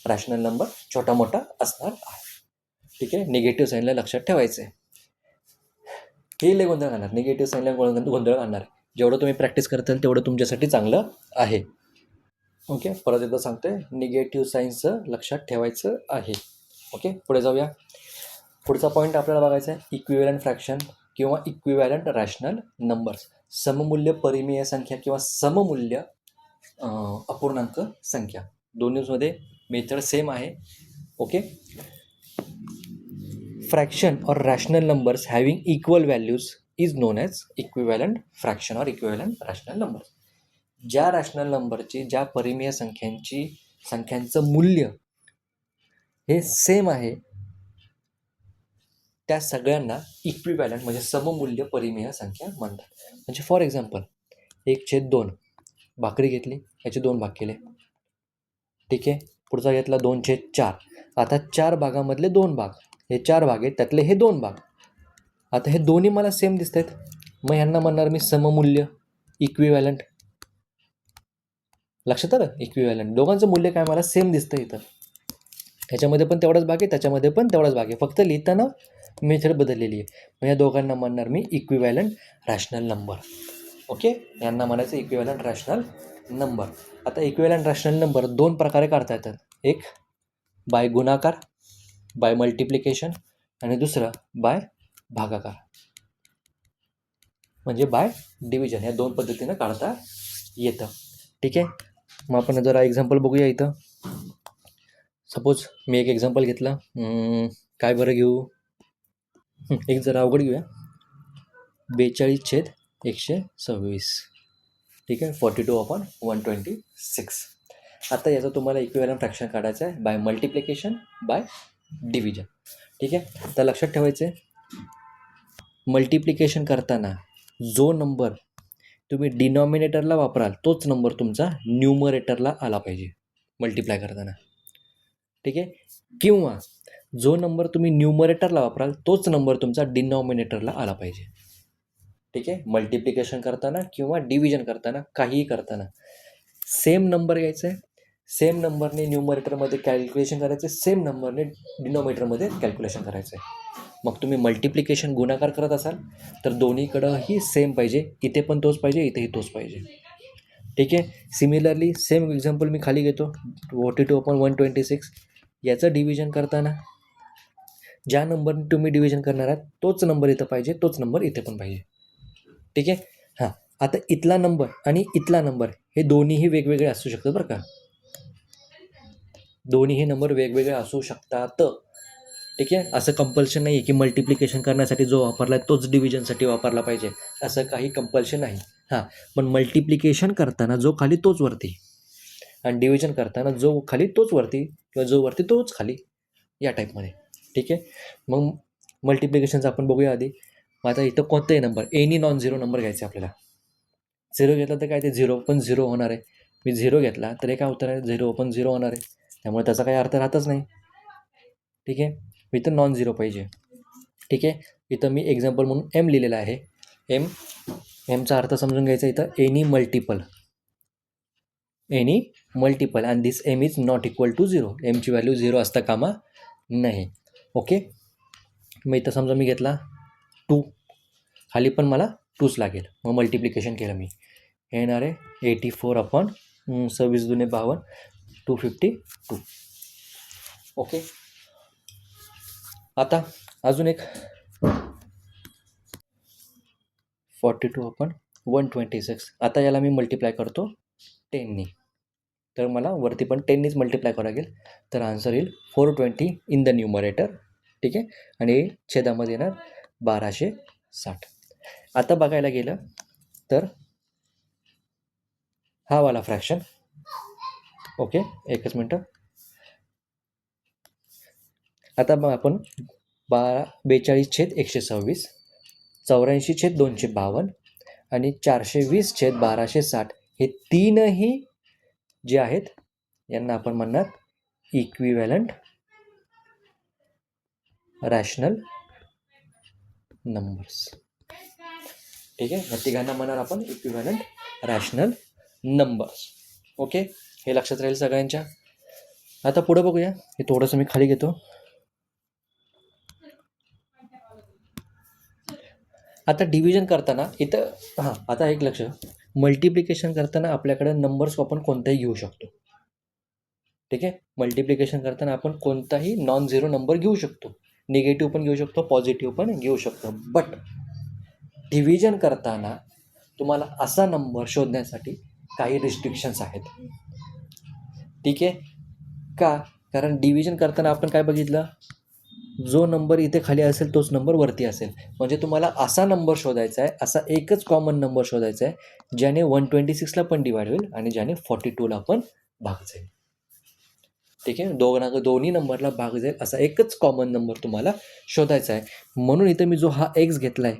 रॅशनल नंबर छोटा मोठा असणार आहे. ठीक आहे, निगेटिव्ह साईनला लक्षात ठेवायचं आहे. हे लय गोंधळ घालणार, निगेटिव्ह साईनला गोंधळ घालणार. जेवढं तुम्ही प्रॅक्टिस करताल तेवढं तुमच्यासाठी चांगलं आहे. ओके, परत एकदा सांगतोय, निगेटिव्ह साईन्सचं लक्षात ठेवायचं आहे. ओके, पुढे जाऊया. पुढचा पॉईंट आपल्याला बघायचा आहे इक्विव्हॅलंट फ्रॅक्शन किंवा इक्विव्हॅलंट रॅशनल नंबर्स. सममूल्य परिमेय संख्या किंवा सममूल्य अपूर्णांक संख्या, दोन्हीमध्ये मेथड सेम आहे. ओके, फ्रॅक्शन और rational numbers having equal values is non as equivalent fraction or equivalent rational number. ज्या रॅशनल नंबरची, ज्या परिमेय संख्यांचं मूल्य हे सेम आहे त्या सगळ्यांना इक्विव्हॅलंट म्हणजे सममूल्य परिमेय संख्या म्हणतात. म्हणजे फॉर एक्झाम्पल 1/2 भाकरी घेतली, याचे 2 भाग केले, ठीक आहे. पुढचा घेतला 2/4. आता 4 भागामधले 2 भाग, हे 4 भाग आहेत, त्यातले हे 2 भाग. आता हे दोन्ही मला सेम दिसत आहेत, मग ह्यांना म्हणणार मी सममूल्य, इक्विव्हॅलंट. लक्षात आलं? इक्विव्हॅलंट, दोघांचं मूल्य काय मला सेम दिसतं इथं. ह्याच्यामध्ये पण तेवढाच भाग आहे, त्याच्यामध्ये पण तेवढाच भाग आहे, फक्त लिहिताना मेथड बदललेली आहे. मग या दोघांना म्हणणार मी इक्विव्हॅलंट रॅशनल नंबर. ओके, यांना म्हणायचं इक्विव्हॅलंट रॅशनल नंबर. आता इक्विव्हॅलंट रॅशनल नंबर 2 प्रकारे काढता येतात. एक बाय गुणाकार, बाय मल्टिप्लिकेशन, आणि दुसरं बाय भागाकार म्हणजे बाय डिव्हिजन. या 2 पद्धतीनं काढता येतं, ठीक आहे. मग आपण जरा एक्झाम्पल बघूया इथं. सपोज मी एक एक्झाम्पल घेतला, काय बरं घेऊ, एक जरा अवघड घेऊया. 42/126, ठीक आहे. 42/126. आता याचं तुम्हाला इक्विव्हॅलंट फ्रॅक्शन काढायचं आहे बाय मल्टिप्लिकेशन, बाय डिव्हिजन, ठीक आहे. तर लक्षात ठेवायचं आहे, मल्टिप्लिकेशन करताना जो नंबर तुम्ही डिनॉमिनेटरला वापराल तोच नंबर तुमचा न्यूमरेटरला आला पाहिजे मल्टिप्लाय करताना, ठीक आहे. किंवा जो नंबर तुम्ही न्यूमरेटरला वापराल तोच नंबर तुमचा डिनॉमिनेटरला आला पाहिजे, ठीक आहे. मल्टिप्लिकेशन करताना किंवा डिव्हिजन करताना, काहीही करताना सेम नंबर घ्यायचा आहे, सेम नंबरने न्यूमरेटरमध्ये कॅल्क्युलेशन करायचं आहे, सेम नंबरने डिनॉमिनेटरमध्ये कॅल्क्युलेशन करायचं आहे. मग तुम्ही मल्टिप्लिकेशन गुणाकार करत असाल तर दोन्हीकडंही सेम पाहिजे, इथे पण तोच पाहिजे, इथेही तोच पाहिजे, ठीक आहे. सिमिलरली सेम एक्झाम्पल मी खाली घेतो, 42/126. याचं डिव्हिजन करताना ज्या नंबरने तुम्ही डिव्हिजन करणार आहात तोच नंबर इथं पाहिजे, तोच नंबर इथे पण पाहिजे, ठीक आहे. हां, आता इथला नंबर आणि इथला नंबर हे दोन्हीही वेगवेगळे असू शकतात बरं का. दोन्हीही नंबर वेगवेगळे असू शकतात, ठीक आहे. असं कंपल्शन नाही आहे की मल्टिप्लिकेशन करण्यासाठी जो वापरला आहे तोच डिव्हिजनसाठी वापरला पाहिजे, असं काही कंपल्शन नाही. हां, पण मल्टिप्लिकेशन करताना जो खाली तोच वरती, आणि डिव्हिजन करताना जो खाली तोच वरती, किंवा जो वरती तोच खाली, या टाईपमध्ये, ठीक आहे. मग मल्टिप्लिकेशनचं आपण बघूया आधी. आता इथं कोणताही number, any non zero number घ्यायचा आपल्याला. 0 घेतला तर काय, ते 0 पण 0 होणार आहे. मी 0 घेतला तर हे काय होणार आहे, 0 पण 0 होणार आहे, त्यामुळे त्याचा काही अर्थ राहतच नाही, ठीक आहे. इथं नॉन झिरो पाहिजे, ठीक आहे. इथं मी एक्झाम्पल म्हणून एम लिहिलेला आहे. एमचा अर्थ समजून घ्यायचा. इथं any multiple and this M is not equal to 0. एमची व्हॅल्यू 0 असता कामा नाही, ओके. मग इथं समजा मी घेतला 2, खाली पण मला 2च लागेल, मग मल्टिप्लिकेशन केलं मी, हे येणार आहे 84/26×52, 252, ओके. आता अजून एक 42/126. आता याला मी मल्टिप्लाय करतो 10नी, तर मला वरती पण 10नीच मल्टिप्लाय करावं लागेल, तर आन्सर येईल 420 इन द न्यूमरेटर, ठीक आहे. आणि छेदामध्ये येणार 1260. आता बघायला गेलं तर हा वाला फ्रॅक्शन, ओके, एकच मिनटं. आता मग आपण 42/126, 84/252 आणि 420/1260 हे तीनही जे आहेत यांना आपण म्हणणार इक्विव्हॅलंट रॅशनल नंबर्स, ठीक आहे. या तिघांना म्हणणार आपण इक्विव्हॅलंट रॅशनल नंबर्स, ओके. हे लक्षात राहील सगळ्यांच्या. आता पुढं बघूया, हे थोडंसं मी खाली घेतो. आता डिव्हिजन करताना इथं आता एक लक्ष, मल्टिप्लिकेशन करताना आपल्याकडे नंबर्स आपण कोणताही घेऊ शकतो, ठीक आहे. मल्टिप्लिकेशन करताना आपण कोणताही नॉन झिरो नंबर घेऊ शकतो, निगेटिव्ह पण घेऊ शकतो, पॉझिटिव्ह पण घेऊ शकतो. बट डिव्हिजन करताना तुम्हाला असा नंबर शोधण्यासाठी काही रिस्ट्रिक्शन्स आहेत, ठीक आहे. का, कारण डिव्हिजन करताना आपण काय बघितलं, जो नंबर इथे खाली असेल तोच नंबर वरती असेल. म्हणजे तुम्हाला असा नंबर शोधायचा आहे, असा एकच कॉमन नंबर शोधायचा आहे ज्याने 126ला पण डिवाइड होईल आणि ज्याने 42ला पण भाग जाईल. ठीक आहे, दोन्ही नंबरला भाग जाईल असा एकच कॉमन नंबर तुम्हाला शोधायचा आहे. म्हणून इथं मी जो हा एक्स घेतला आहे,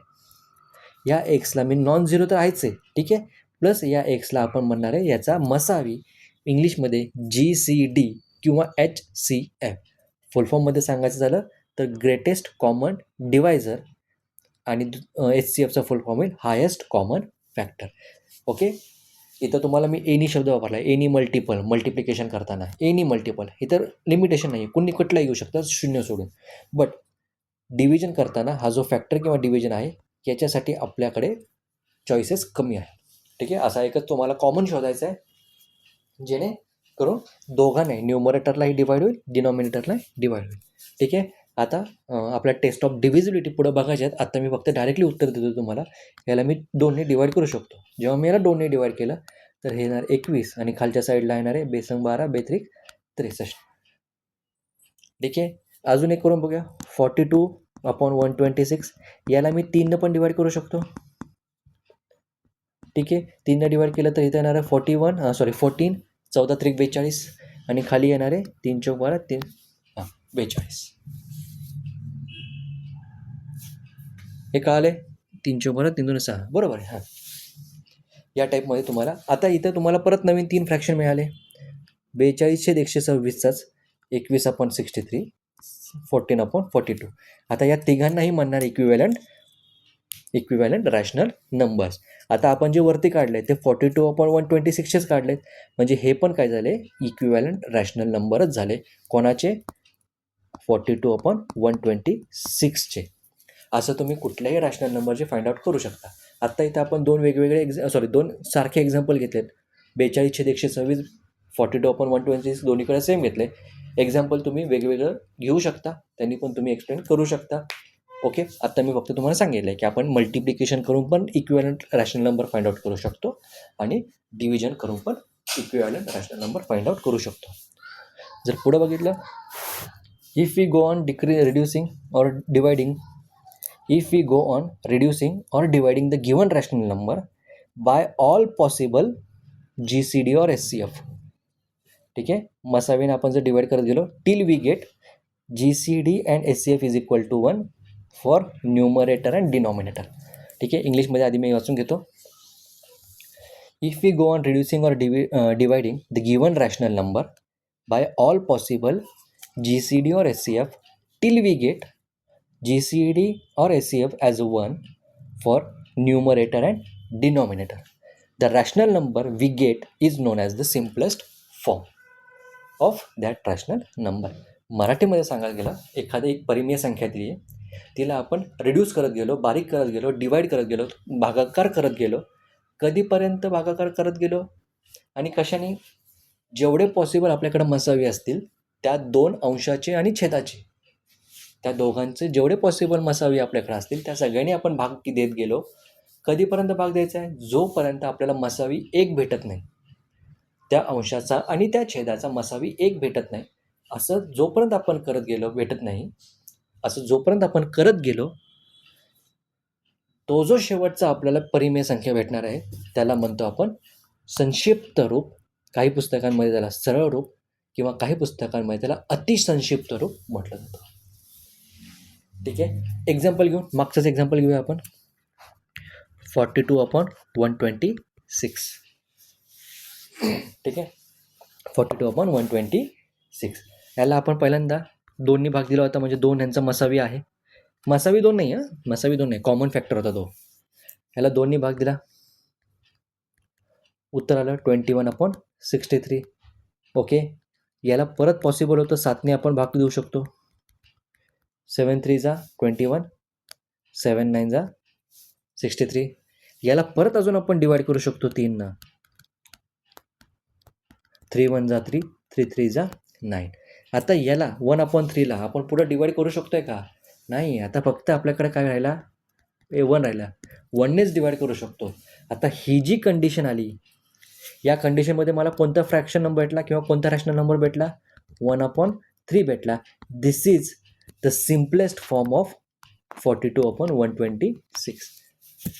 या एक्सला मी नॉन झिरो तर आहेच आहे, ठीक आहे, प्लस या एक्सला आपण म्हणणार आहे याचा मसावी, इंग्लिशमध्ये GCD किंवा HCF. फुल फॉर्ममध्ये सांगायचं झालं तर ग्रेटेस्ट कॉमन डिवायझर आणि HCFचा फुल फॉर्म होईल हायेस्ट कॉमन फॅक्टर. ओके, इथं तुम्हाला मी एनी शब्द वापरला आहे, एनी मल्टिपल, मल्टिप्लिकेशन करताना एनी मल्टिपल. इथं लिमिटेशन नाही आहे, कुणी कुठलाही येऊ शकतं शून्य सोडून. बट डिव्हिजन करताना हा जो फॅक्टर किंवा डिव्हिजन आहे याच्यासाठी आपल्याकडे चॉईसेस कमी आहे. ठीक आहे, असा एकच तुम्हाला कॉमन शोधायचा आहे जेणेकरून दोघांनाही न्यूमरेटरलाही डिवाइड होईल, डिनॉमिनेटरलाही डिवाइड होईल. ठीक आहे, आता आपल्या टेस्ट ऑफ डिव्हिजिबिलिटी पुढं बघायचे आहेत. आता मी फक्त डायरेक्टली उत्तर देतो तुम्हाला. याला मी 2ने डिवाइड करू शकतो. जेव्हा मी याला 2ने डिवाइड केलं तर हे येणार 21 आणि खालच्या साईडला येणार आहे बेसंग 12 बेत्रिक 63. ठीक आहे, अजून एक करून बघूया. 42/126 याला मी 3ने पण डिवाइड करू शकतो. ठीक आहे, 3ने डिवाइड केलं तर इथं येणार आहे 14 14 त्रिक 42 आणि खाली येणार आहे 3 चौक 12 3 42. हे कळाले? 3 चौक 12 3 2 6 बरोबर आहे. हां, या टाईपमध्ये तुम्हाला आता इथं तुम्हाला परत नवीन 3 फ्रॅक्शन मिळाले. 42/126 21/63 14/42. आता या तिघांनाही म्हणणार इक्विव्हॅलंट रॅशनल नंबर्स. आता आपण जे वरती काढले ते 42/126च काढलेत, म्हणजे हे पण काय झाले इक्विव्हॅलंट रॅशनल नंबरच झाले. कोणाचे? 42/126चे. असं तुम्ही कुठल्याही रॅशनल नंबरचे फाइंड आउट करू शकता. आत्ता इथं आपण दोन सारखे एक्झाम्पल घेतलेत. 42/126 42/126 दोन्हीकडे सेम घेतले. एक्झाम्पल तुम्ही वेगवेगळं घेऊ शकता, त्यांनी पण तुम्ही एक्सप्लेन करू शकता. ओके, आता मी फक्त तुम्हाला सांगितलं आहे की आपण मल्टिप्लिकेशन करून पण equivalent rational number find out करू शकतो आणि डिव्हिजन करून पण equivalent rational number find out करू शकतो. जर पुढं बघितलं, if we go on reducing or dividing the given rational number by all possible GCD or SCF. ठीक आहे, मसावीने आपण जर डिवाइड करत गेलो till we get GCD and SCF is equal to 1 for numerator and denominator. ठीक आहे, इंग्लिशमध्ये आधी मी वाचून घेतो. If we go on reducing or dividing the given rational number by all possible GCD or SCF till we get GCD or SCF as 1 for numerator and denominator. The rational number we get is known as the simplest form of that rational number. मराठीमध्ये सांगायला गेलं, एखादी एक परिमेय संख्या दिली आहे, तिला आपण रिड्यूस करत गेलो, बारीक करत गेलो, डिवाइड करत गेलो, भागाकार करत गेलो. कधीपर्यंत भागाकार करत गेलो आणि कशाने? जेवढे पॉसिबल आपल्याकडे मसावी असतील त्या 2 अंशाचे आणि छेदाचे, त्या दोघांचे जेवढे पॉसिबल मसावी आपल्याकडे असतील त्या सगळ्यांनी आपण भाग देत गेलो. कधीपर्यंत भाग द्यायचा आहे? जोपर्यंत आपल्याला मसावी 1 भेटत नाही, त्या अंशाचा आणि त्या छेदाचा मसावी 1 भेटत नाही. असं जोपर्यंत आपण करत गेलो भेटत नाही, असं जोपर्यंत आपण करत गेलो, तो जो शेवटचा आपल्याला परिमेय संख्या भेटणार आहे त्याला म्हणतो आपण संक्षिप्त रूप. काही पुस्तकांमध्ये त्याला सरळ रूप किंवा काही पुस्तकांमध्ये त्याला अतिसंक्षिप्त रूप म्हटलं जातं. ठीक आहे, एक्झाम्पल घेऊन मागचंच एक्झाम्पल घेऊया आपण. 42/126. ठीक आहे, 42/126 याला आपण पहिल्यांदा 2नी भाग दिला होता, म्हणजे 2 यांचा मसावी आहे. मसावी 2 नाही, मसावी 2 नाही, कॉमन फॅक्टर होता तो. याला 2नी भाग दिला, उत्तर आलं 21/63. ओके, याला परत पॉसिबल होतं 7ने आपण भाग देऊ शकतो. 7 3 जा 21, 7 9 जा 63. याला परत अजून आपण डिवाइड करू शकतो 3 3 1 जा 3, 3 3 जा 9. आता याला 1/3ला आपण पुढं डिवाइड करू शकतोय का? नाही. आता फक्त आपल्याकडे काय राहिला? 1 राहिला. 1नेच डिवाइड करू शकतो. आता ही जी कंडिशन आली, या कंडिशनमध्ये मला कोणता फ्रॅक्शन नंबर भेटला किंवा कोणता रॅशनल नंबर भेटला? 1/3 भेटला. This is the simplest form of 42/126.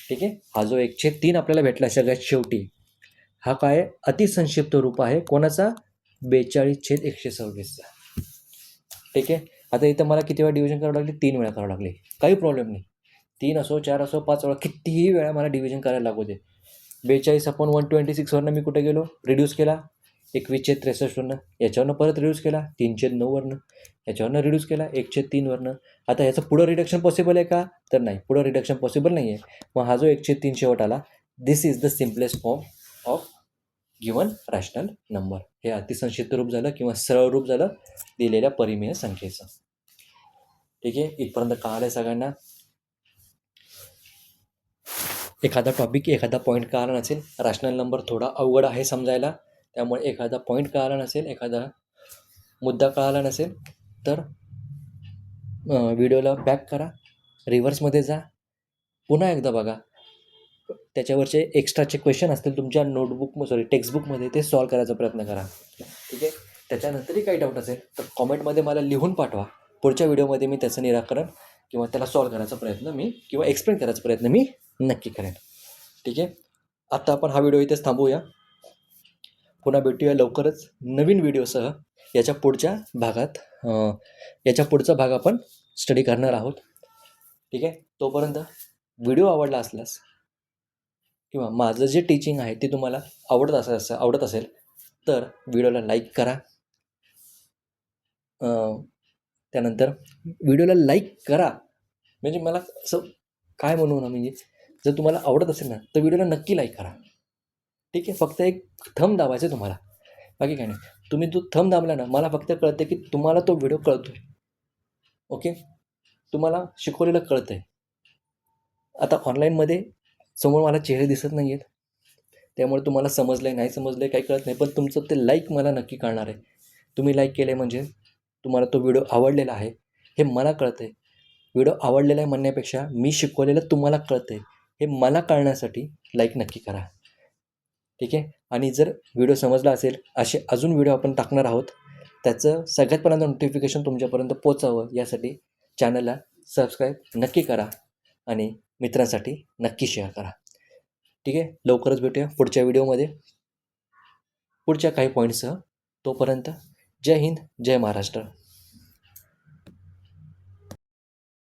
ठीक आहे. हा जो 1/3 आपल्याला भेटला सगळ्यात शेवटी, हा काय अतिसंक्षिप्त रूप आहे कोणाचा? 42/126चा. ठीक आहे. आता इथं मला किती वेळा डिव्हिजन करावं लागले? 3 वेळा करावं लागले. काही प्रॉब्लेम नाही. 3 असो, 4 असो, 5 वेळा, कितीही वेळा मला डिव्हिजन करायला लागू दे. 42/126वरनं मी कुठे गेलो? रिड्यूस केला 21/63वरनं, याच्यावरनं परत रिड्यूस केला 3/9वरनं, याच्यावरनं रिड्यूस केला 1/3वरनं. आता ह्याचं पुढं रिडक्शन पॉसिबल आहे का? तर नाही, पुढं रिडक्शन पॉसिबल नाही आहे. मग हा जो 1/3 शेवट आला, this is the simplest form of given rational number. हे अतिसंक्षिप्त रूप झालं किंवा सरळ रूप झालं दिलेल्या परिमेय संख्येचं. ठीक आहे. इथपर्यंत कळालं आहे सगळ्यांना? एखादा टॉपिक, एखादा पॉईंट कळाला नसेल, रॅशनल नंबर थोडा अवघड आहे समजायला, त्यामुळे एखादा पॉईंट कळाला नसेल, एखादा मुद्दा कळाला नसेल तर व्हिडिओला बॅक करा, रिव्हर्समध्ये जा, पुन्हा एकदा बघा. त्याच्यावरचे एक्स्ट्राचे क्वेश्चन असतील तुमच्या टेक्स्टबुकमध्ये, ते सॉल्व करायचा प्रयत्न करा. ठीक आहे. त्याच्यानंतरही काही डाऊट असेल तर कॉमेंटमध्ये मला लिहून पाठवा. पुढच्या व्हिडिओमध्ये मी त्याचं निराकरण किंवा त्याला सॉल्व करायचा प्रयत्न किंवा एक्सप्लेन करायचा प्रयत्न मी नक्की करेन. ठीक आहे. आत्ता आपण हा व्हिडिओ इथेच थांबवूया. पुन्हा भेटूया लवकरच नवीन व्हिडिओसह. याच्या पुढचा भाग आपण स्टडी करणार आहोत. ठीक आहे. तोपर्यंत व्हिडिओ आवडला असल्यास किंवा माझं जे टीचिंग आहे ते तुम्हाला आवडत असेल तर व्हिडिओला लाईक करा. त्यानंतर व्हिडिओला लाईक करा म्हणजे मला असं काय म्हणू ना, म्हणजे जर तुम्हाला आवडत असेल ना तर व्हिडिओला नक्की लाईक करा. ठीक आहे. फक्त एक थंब दाबायचं आहे तुम्हाला, बाकी काय नाही. तुम्ही तो थंब दाबला ना, मला फक्त कळतं की तुम्हाला तो व्हिडिओ कळतो आहे. ओके. तुम्हाला शिकवलेलं कळतं आहे. आता ऑनलाईनमध्ये समोर मला चेहरे दिसत नाही आहेत, त्यामुळे तुम्हाला समजलं आहे नाही समजलं आहे काही कळत नाही, पण तुमचं ते लाईक मला नक्की कळणार आहे. तुम्ही लाईक केलं आहे म्हणजे तुम्हाला तो व्हिडिओ आवडलेला आहे हे मला कळतं आहे. व्हिडिओ आवडलेला आहे म्हणण्यापेक्षा मी शिकवलेलं तुम्हाला कळतं आहे हे मला कळण्यासाठी लाईक नक्की करा. ठीक आहे. आणि जर व्हिडिओ समजला असेल, असे अजून व्हिडिओ आपण टाकणार आहोत, त्याचं सगळ्यात पहिल्यांदा नोटिफिकेशन तुमच्यापर्यंत पोचावं यासाठी चॅनलला सबस्क्राईब नक्की करा आणि मित्रांसाठी नक्की शेअर करा. ठीक आहे. लवकरच भेटूया पुढच्या व्हिडिओमध्ये पुढच्या काही पॉईंट्ससह. तोपर्यंत जय हिंद, जय महाराष्ट्र.